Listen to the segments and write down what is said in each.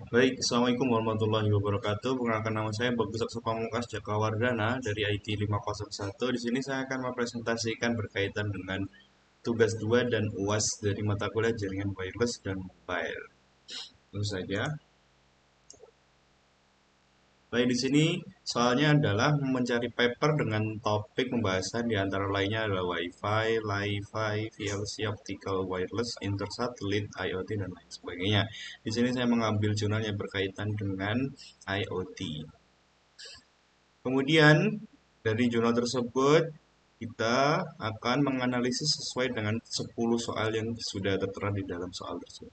Baik, Assalamualaikum warahmatullahi wabarakatuh. Perkenalkan nama saya Bagus Aksa Pamungkas Jakawardana dari IT 501. Di sini saya akan mempresentasikan berkaitan dengan tugas 2 dan UAS dari mata kuliah jaringan wireless dan mobile. Tentu saja. Baik, di sini soalnya adalah mencari paper dengan topik pembahasan di antara lainnya adalah Wi-Fi, Li-Fi, VLC, Optical Wireless, Intersatellite, IoT, dan lain sebagainya. Di sini saya mengambil jurnal yang berkaitan dengan IoT. Kemudian dari jurnal tersebut kita akan menganalisis sesuai dengan 10 soal yang sudah tertera di dalam soal tersebut.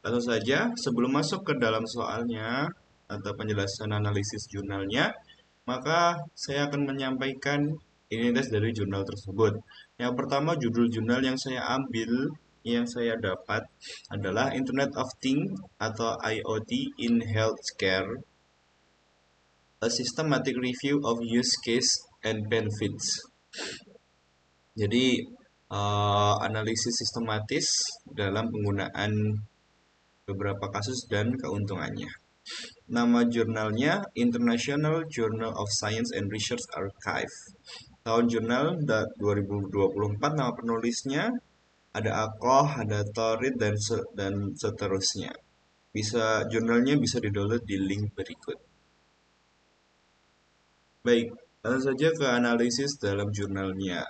Langsung saja, sebelum masuk ke dalam soalnya atau penjelasan analisis jurnalnya, maka saya akan menyampaikan identitas dari jurnal tersebut. Yang pertama, judul jurnal yang saya ambil, yang saya dapat adalah Internet of Things atau IoT in Healthcare, a systematic review of use case and benefits. Jadi, analisis sistematis dalam penggunaan beberapa kasus dan keuntungannya. Nama jurnalnya International Journal of Science and Research Archive. Tahun jurnal 2024, nama penulisnya ada Akoh, ada Torit, dan seterusnya. Jurnalnya bisa didownload di link berikut. Baik, langsung saja ke analisis dalam jurnalnya.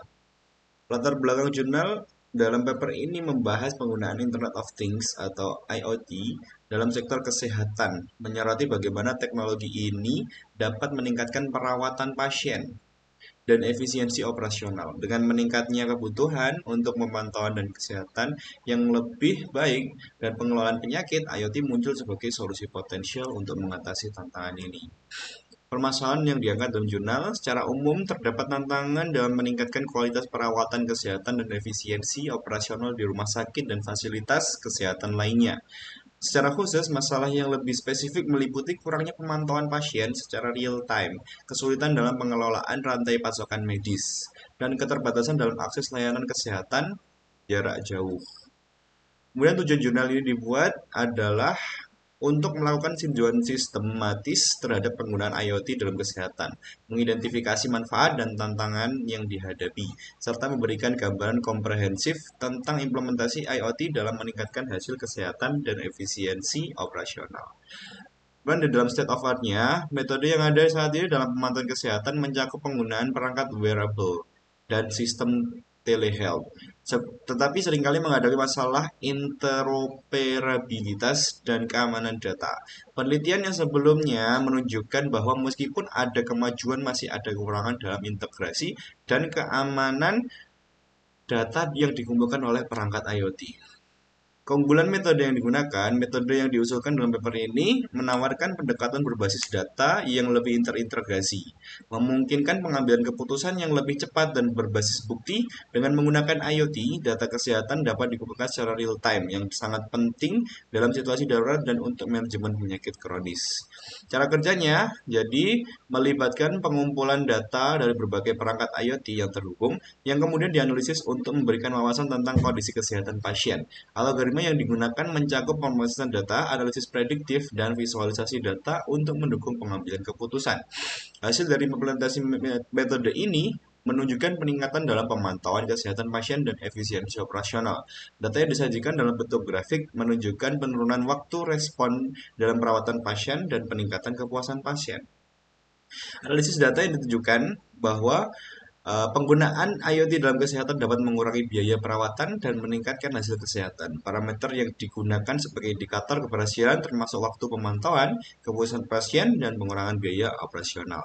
Latar belakang jurnal dalam paper ini membahas penggunaan Internet of Things atau IoT dalam sektor kesehatan, menyoroti bagaimana teknologi ini dapat meningkatkan perawatan pasien dan efisiensi operasional. Dengan meningkatnya kebutuhan untuk pemantauan dan kesehatan yang lebih baik dan pengelolaan penyakit, IoT muncul sebagai solusi potensial untuk mengatasi tantangan ini. Permasalahan yang diangkat dalam jurnal, secara umum terdapat tantangan dalam meningkatkan kualitas perawatan kesehatan dan efisiensi operasional di rumah sakit dan fasilitas kesehatan lainnya. Secara khusus, masalah yang lebih spesifik meliputi kurangnya pemantauan pasien secara real time, kesulitan dalam pengelolaan rantai pasokan medis, dan keterbatasan dalam akses layanan kesehatan jarak jauh. Kemudian tujuan jurnal ini dibuat adalah untuk melakukan tinjauan sistematis terhadap penggunaan IoT dalam kesehatan, mengidentifikasi manfaat dan tantangan yang dihadapi, serta memberikan gambaran komprehensif tentang implementasi IoT dalam meningkatkan hasil kesehatan dan efisiensi operasional. Dan di dalam state of art-nya, metode yang ada saat ini dalam pemantauan kesehatan mencakup penggunaan perangkat wearable dan sistem telehealth. Tetapi seringkali menghadapi masalah interoperabilitas dan keamanan data. Penelitian yang sebelumnya menunjukkan bahwa meskipun ada kemajuan, masih ada kekurangan dalam integrasi dan keamanan data yang dikumpulkan oleh perangkat IoT. Keunggulan metode yang digunakan, metode yang diusulkan dalam paper ini menawarkan pendekatan berbasis data yang lebih terintegrasi, memungkinkan pengambilan keputusan yang lebih cepat dan berbasis bukti. Dengan menggunakan IoT, data kesehatan dapat dikumpulkan secara real time yang sangat penting dalam situasi darurat dan untuk manajemen penyakit kronis. Cara kerjanya, jadi melibatkan pengumpulan data dari berbagai perangkat IoT yang terhubung, yang kemudian dianalisis untuk memberikan wawasan tentang kondisi kesehatan pasien. Algoritma yang digunakan mencakup pemrosesan data, analisis prediktif, dan visualisasi data untuk mendukung pengambilan keputusan. Hasil dari implementasi metode ini menunjukkan peningkatan dalam pemantauan kesehatan pasien dan efisiensi operasional. Data yang disajikan dalam bentuk grafik menunjukkan penurunan waktu respon dalam perawatan pasien dan peningkatan kepuasan pasien. Analisis data yang ditunjukkan bahwa penggunaan IoT dalam kesehatan dapat mengurangi biaya perawatan dan meningkatkan hasil kesehatan. Parameter yang digunakan sebagai indikator keberhasilan termasuk waktu pemantauan, kepuasan pasien, dan pengurangan biaya operasional.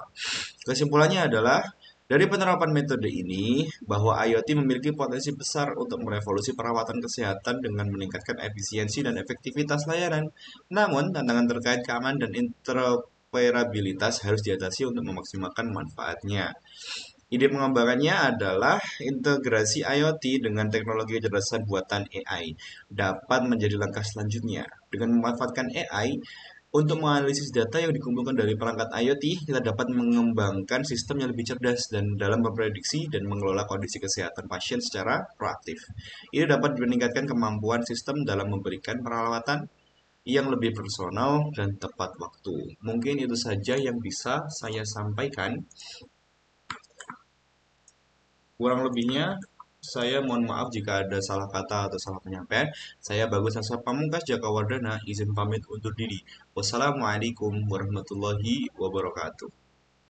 Kesimpulannya adalah, dari penerapan metode ini, bahwa IoT memiliki potensi besar untuk merevolusi perawatan kesehatan dengan meningkatkan efisiensi dan efektivitas layanan. Namun, tantangan terkait keamanan dan interoperabilitas harus diatasi untuk memaksimalkan manfaatnya. Ide pengembangannya adalah integrasi IoT dengan teknologi kecerdasan buatan AI dapat menjadi langkah selanjutnya. Dengan memanfaatkan AI untuk menganalisis data yang dikumpulkan dari perangkat IoT, kita dapat mengembangkan sistem yang lebih cerdas dan dalam memprediksi dan mengelola kondisi kesehatan pasien secara proaktif. Ini dapat meningkatkan kemampuan sistem dalam memberikan perawatan yang lebih personal dan tepat waktu. Mungkin itu saja yang bisa saya sampaikan. Kurang lebihnya, saya mohon maaf jika ada salah kata atau salah penyampaian. Saya Bagus Aswar Pamungkas Jakawardana, izin pamit undur diri. Wassalamualaikum warahmatullahi wabarakatuh.